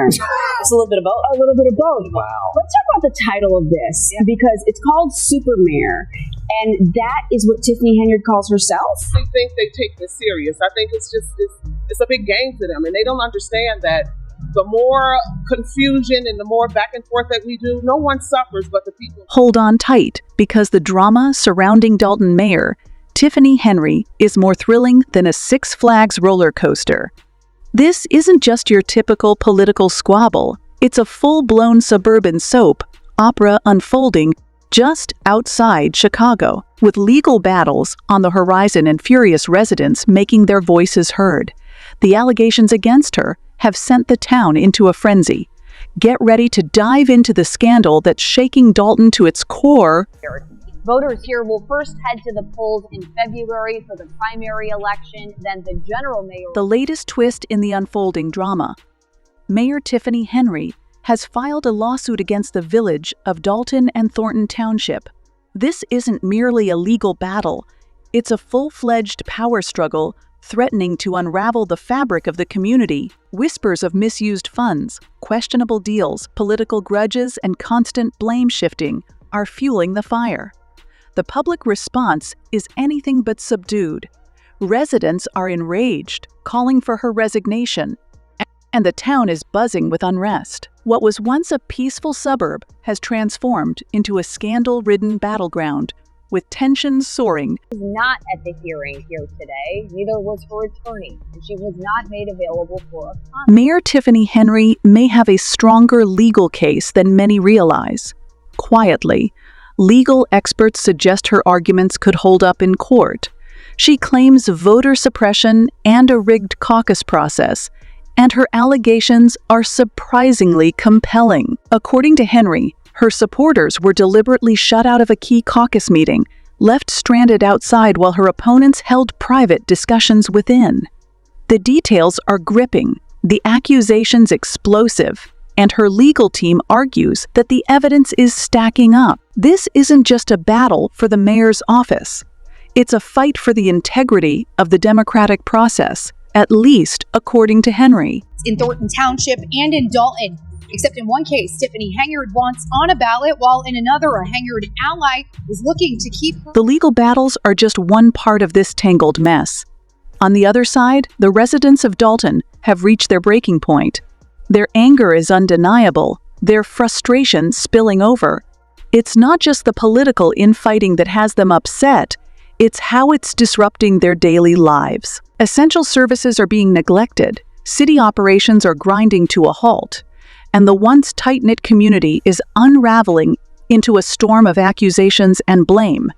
It's a little bit of both. A little bit of both. Wow. Let's talk about the title of this, because it's called Super Mayor, and that is what Tiffany Henyard calls herself. I think they take this serious. I think it's a big game to them, and they don't understand that the more confusion and the more back and forth that we do, no one suffers but the people. Hold on tight, because the drama surrounding Dalton Mayor, Tiffany Henyard, is more thrilling than a Six Flags roller coaster. This isn't just your typical political squabble. It's a full-blown suburban soap opera unfolding just outside Chicago, with legal battles on the horizon and furious residents making their voices heard. The allegations against her have sent the town into a frenzy. Get ready to dive into the scandal that's shaking Dalton to its core. Voters here will first head to the polls in February for the primary election, then the general mayor. The latest twist in the unfolding drama. Mayor Tiffany Henyard has filed a lawsuit against the village of Dalton and Thornton Township. This isn't merely a legal battle. It's a full-fledged power struggle threatening to unravel the fabric of the community. Whispers of misused funds, questionable deals, political grudges, and constant blame shifting are fueling the fire. The public response is anything but subdued. Residents are enraged, calling for her resignation, and the town is buzzing with unrest. What was once a peaceful suburb has transformed into a scandal-ridden battleground, with tensions soaring. She was not at the hearing here today, neither was her attorney, and she was not made available for a comment. Mayor Tiffany Henyard may have a stronger legal case than many realize. Quietly, legal experts suggest her arguments could hold up in court. She claims voter suppression and a rigged caucus process, and her allegations are surprisingly compelling. According to Henyard, her supporters were deliberately shut out of a key caucus meeting, left stranded outside while her opponents held private discussions within. The details are gripping, the accusations explosive, and her legal team argues that the evidence is stacking up. This isn't just a battle for the mayor's office. It's a fight for the integrity of the democratic process, at least according to Henyard. In Thornton Township and in Dalton, except in one case, Tiffany Henyard wants on a ballot, while in another, a Henyard ally is looking to keep her. The legal battles are just one part of this tangled mess. On the other side, the residents of Dalton have reached their breaking point. Their anger is undeniable, their frustration spilling over. It's not just the political infighting that has them upset, it's how it's disrupting their daily lives. Essential services are being neglected, city operations are grinding to a halt, and the once tight-knit community is unraveling into a storm of accusations and blame.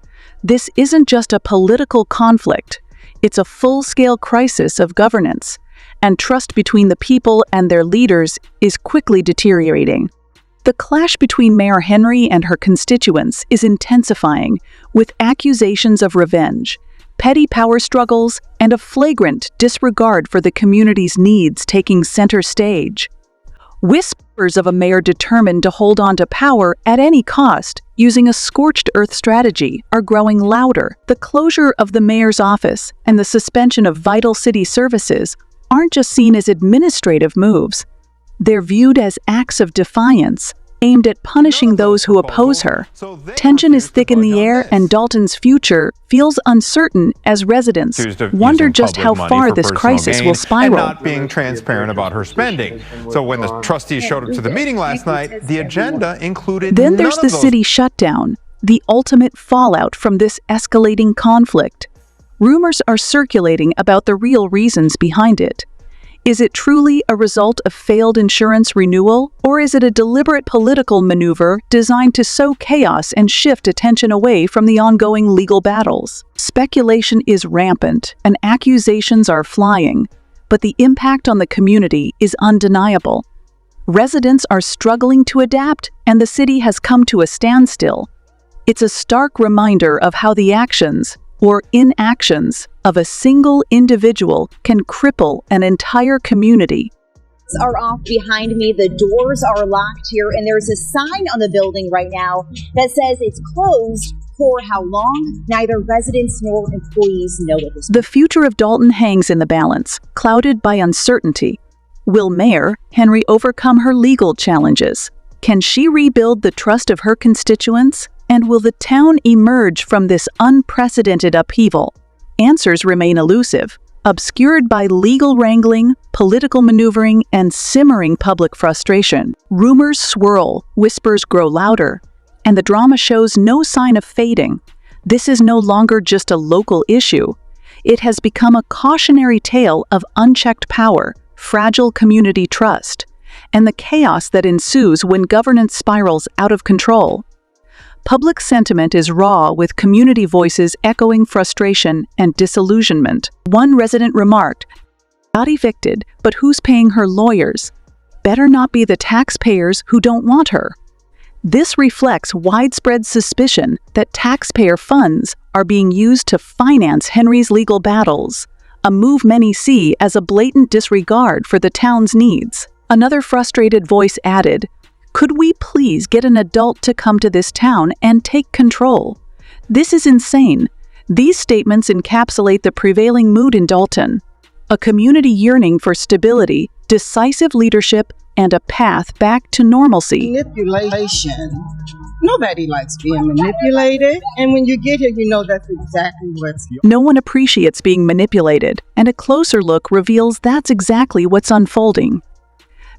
This isn't just a political conflict, it's a full-scale crisis of governance, and trust between the people and their leaders is quickly deteriorating. The clash between Mayor Henyard and her constituents is intensifying, with accusations of revenge, petty power struggles, and a flagrant disregard for the community's needs taking center stage. Whispers of a mayor determined to hold on to power at any cost, using a scorched earth strategy, are growing louder. The closure of the mayor's office and the suspension of vital city services aren't just seen as administrative moves. They're viewed as acts of defiance, aimed at punishing those who oppose her. Tension is thick in the air, and Dalton's future feels uncertain as residents wonder just how far this crisis will spiral. And not being transparent about her spending. So when the trustees showed up to the meeting last night, the agenda included Then there's the city shutdown, the ultimate fallout from this escalating conflict. Rumors are circulating about the real reasons behind it. Is it truly a result of failed insurance renewal, or is it a deliberate political maneuver designed to sow chaos and shift attention away from the ongoing legal battles? Speculation is rampant, and accusations are flying, but the impact on the community is undeniable. Residents are struggling to adapt, and the city has come to a standstill. It's a stark reminder of how the actions, or inactions, of a single individual can cripple an entire community. Are off behind me. The doors are locked here, and there's a sign on the building right now that says it's closed for how long? Neither residents nor employees know at this point. The future of Dalton hangs in the balance, clouded by uncertainty. Will Mayor Henry overcome her legal challenges? Can she rebuild the trust of her constituents? And will the town emerge from this unprecedented upheaval? Answers remain elusive, obscured by legal wrangling, political maneuvering, and simmering public frustration. Rumors swirl, whispers grow louder, and the drama shows no sign of fading. This is no longer just a local issue. It has become a cautionary tale of unchecked power, fragile community trust, and the chaos that ensues when governance spirals out of control. Public sentiment is raw, with community voices echoing frustration and disillusionment. One resident remarked, "Got evicted, but who's paying her lawyers? Better not be the taxpayers who don't want her." This reflects widespread suspicion that taxpayer funds are being used to finance Henry's legal battles, a move many see as a blatant disregard for the town's needs. Another frustrated voice added, "Could we please get an adult to come to this town and take control?" This is insane. These statements encapsulate the prevailing mood in Dalton, a community yearning for stability, decisive leadership, and a path back to normalcy. Manipulation. Nobody likes being manipulated, and when you get here, you know that's exactly what's. No one appreciates being manipulated, and a closer look reveals that's exactly what's unfolding.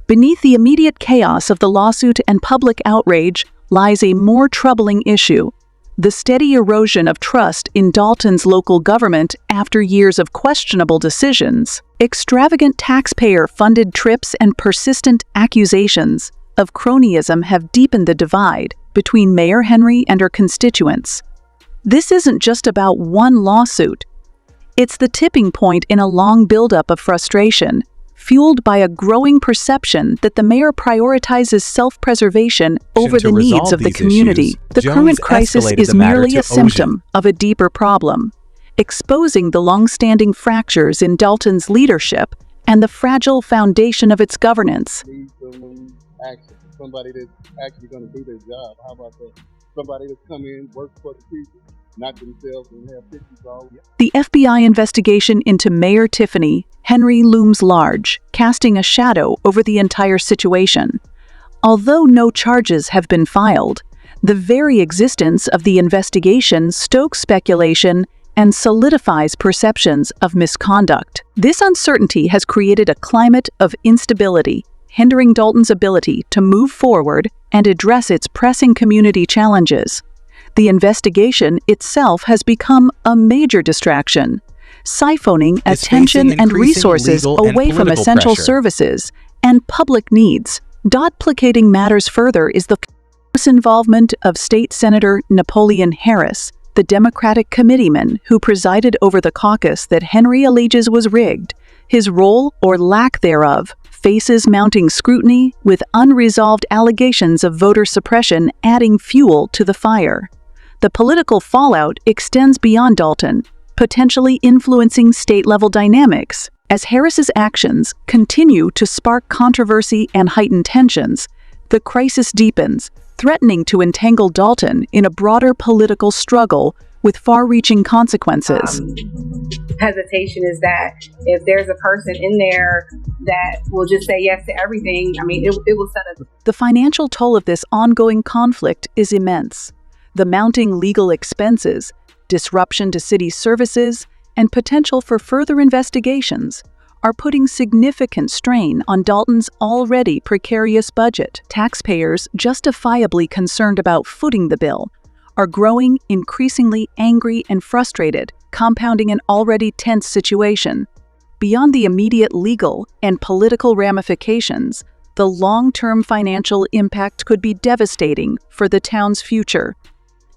Beneath the immediate chaos of the lawsuit and public outrage lies a more troubling issue: the steady erosion of trust in Dalton's local government after years of questionable decisions. Extravagant taxpayer-funded trips and persistent accusations of cronyism have deepened the divide between Mayor Henry and her constituents. This isn't just about one lawsuit. It's the tipping point in a long buildup of frustration, fueled by a growing perception that the mayor prioritizes self-preservation over the needs of the community. The current crisis is merely a symptom of a deeper problem, exposing the long-standing fractures in Dalton's leadership and the fragile foundation of its governance. Somebody that's actually going to do their job. How about that? Somebody that's come in, work for the people, not themselves, and have pictures all. The FBI investigation into Mayor Tiffany Henyard looms large, casting a shadow over the entire situation. Although no charges have been filed, the very existence of the investigation stokes speculation and solidifies perceptions of misconduct. This uncertainty has created a climate of instability, hindering Dalton's ability to move forward and address its pressing community challenges. The investigation itself has become a major distraction, siphoning attention and resources away from essential services and public needs. Duplicating matters further is the close involvement of State Senator Napoleon Harris, the Democratic committeeman who presided over the caucus that Henry alleges was rigged. His role, or lack thereof, faces mounting scrutiny, with unresolved allegations of voter suppression adding fuel to the fire. The political fallout extends beyond Dalton, potentially influencing state-level dynamics. As Harris's actions continue to spark controversy and heighten tensions, the crisis deepens, threatening to entangle Dalton in a broader political struggle with far-reaching consequences. Hesitation is that if there's a person in there that will just say yes to everything, I mean, it will set us. The financial toll of this ongoing conflict is immense. The mounting legal expenses, disruption to city services, and potential for further investigations are putting significant strain on Dalton's already precarious budget. Taxpayers, justifiably concerned about footing the bill, are growing increasingly angry and frustrated, compounding an already tense situation. Beyond the immediate legal and political ramifications, the long-term financial impact could be devastating for the town's future.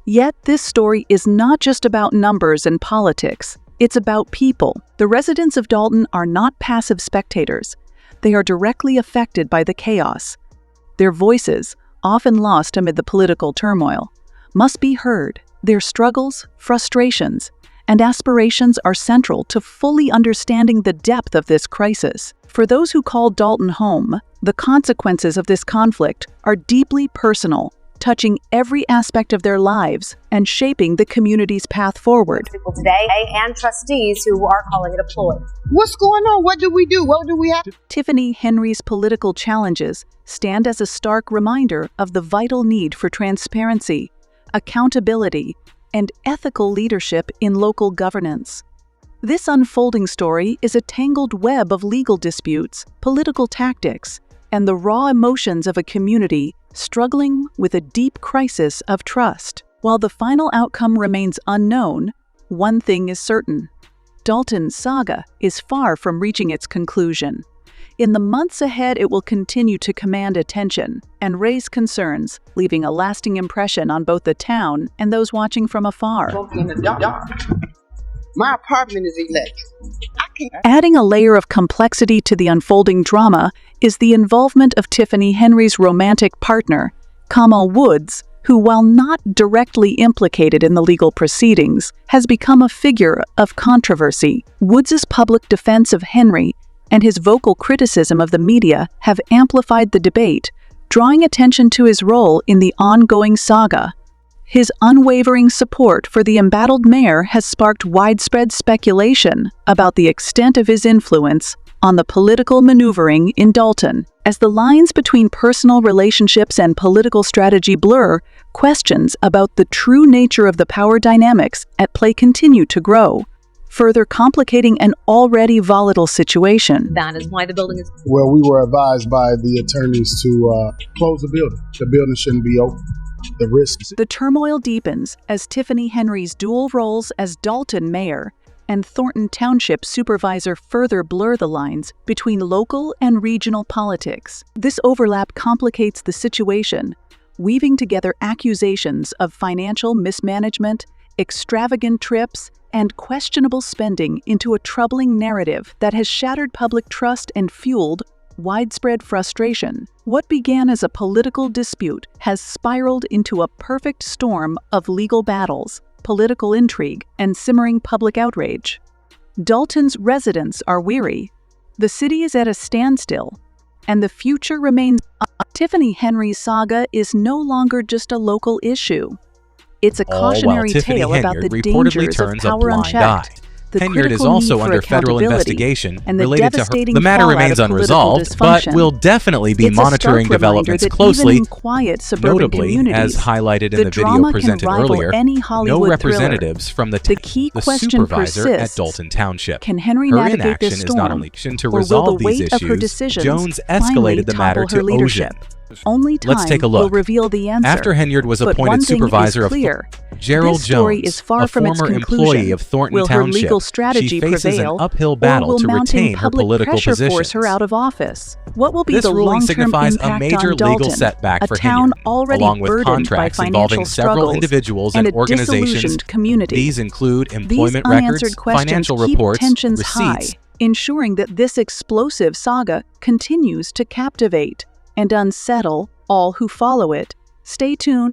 Yet this story is not just about numbers and politics. It's about people. The residents of Dalton are not passive spectators. They are directly affected by the chaos. Their voices, often lost amid the political turmoil, must be heard. Their struggles, frustrations, and aspirations are central to fully understanding the depth of this crisis. For those who call Dalton home, the consequences of this conflict are deeply personal, touching every aspect of their lives and shaping the community's path forward. People today and trustees who are calling it a ploy. What's going on? What do we do? What do we have? Tiffany Henry's political challenges stand as a stark reminder of the vital need for transparency, accountability, and ethical leadership in local governance. This unfolding story is a tangled web of legal disputes, political tactics, and the raw emotions of a community struggling with a deep crisis of trust. While the final outcome remains unknown, one thing is certain: Dalton's saga is far from reaching its conclusion. In the months ahead, it will continue to command attention and raise concerns, leaving a lasting impression on both the town and those watching from afar. My apartment is electric. Adding a layer of complexity to the unfolding drama is the involvement of Tiffany Henry's romantic partner, Kamal Woods, who, while not directly implicated in the legal proceedings, has become a figure of controversy. Woods's public defense of Henry and his vocal criticism of the media have amplified the debate, drawing attention to his role in the ongoing saga. His unwavering support for the embattled mayor has sparked widespread speculation about the extent of his influence on the political maneuvering in Dalton. As the lines between personal relationships and political strategy blur, questions about the true nature of the power dynamics at play continue to grow, further complicating an already volatile situation. That is why the building is... Well, we were advised by the attorneys to close the building. The building shouldn't be open. The risks. The turmoil deepens as Tiffany Henry's dual roles as Dalton mayor and Thornton Township supervisor further blur the lines between local and regional politics. This overlap complicates the situation, weaving together accusations of financial mismanagement, extravagant trips, and questionable spending into a troubling narrative that has shattered public trust and fueled widespread frustration. What began as a political dispute has spiraled into a perfect storm of legal battles, political intrigue, and simmering public outrage. Dalton's residents are weary. The city is at a standstill, and the future remains. Tiffany Henry's saga is no longer just a local issue. It's a cautionary tale about the dangers of power unchecked. Henyard is also under federal investigation related to her. The matter remains unresolved, but we'll definitely be monitoring developments closely, notably, as highlighted in the video presented earlier, no representatives from the supervisor at Dalton Township. Can Henry her navigate inaction this is storm, not only to or will resolve the these weight of her issues, decisions Jones finally escalated the matter topple her to leadership? Ocean. Only time Let's take a will look. reveal the answer. After Henyard was But appointed one thing supervisor is clear. of Gerald This story Jones, is far a from its former conclusion. employee of Thornton Will her Township, legal strategy she faces prevail, an uphill or battle will to mounting retain her public political pressure positions. force her out of office? What will be This the ruling long-term signifies impact a major on Dalton, legal setback a for town Henyard, already along with burdened contracts by involving financial several struggles individuals and and a organizations. disillusioned community. These include These employment unanswered records, questions financial keep reports, tensions receipts. high, ensuring that this explosive saga continues to captivate and unsettle all who follow it. Stay tuned.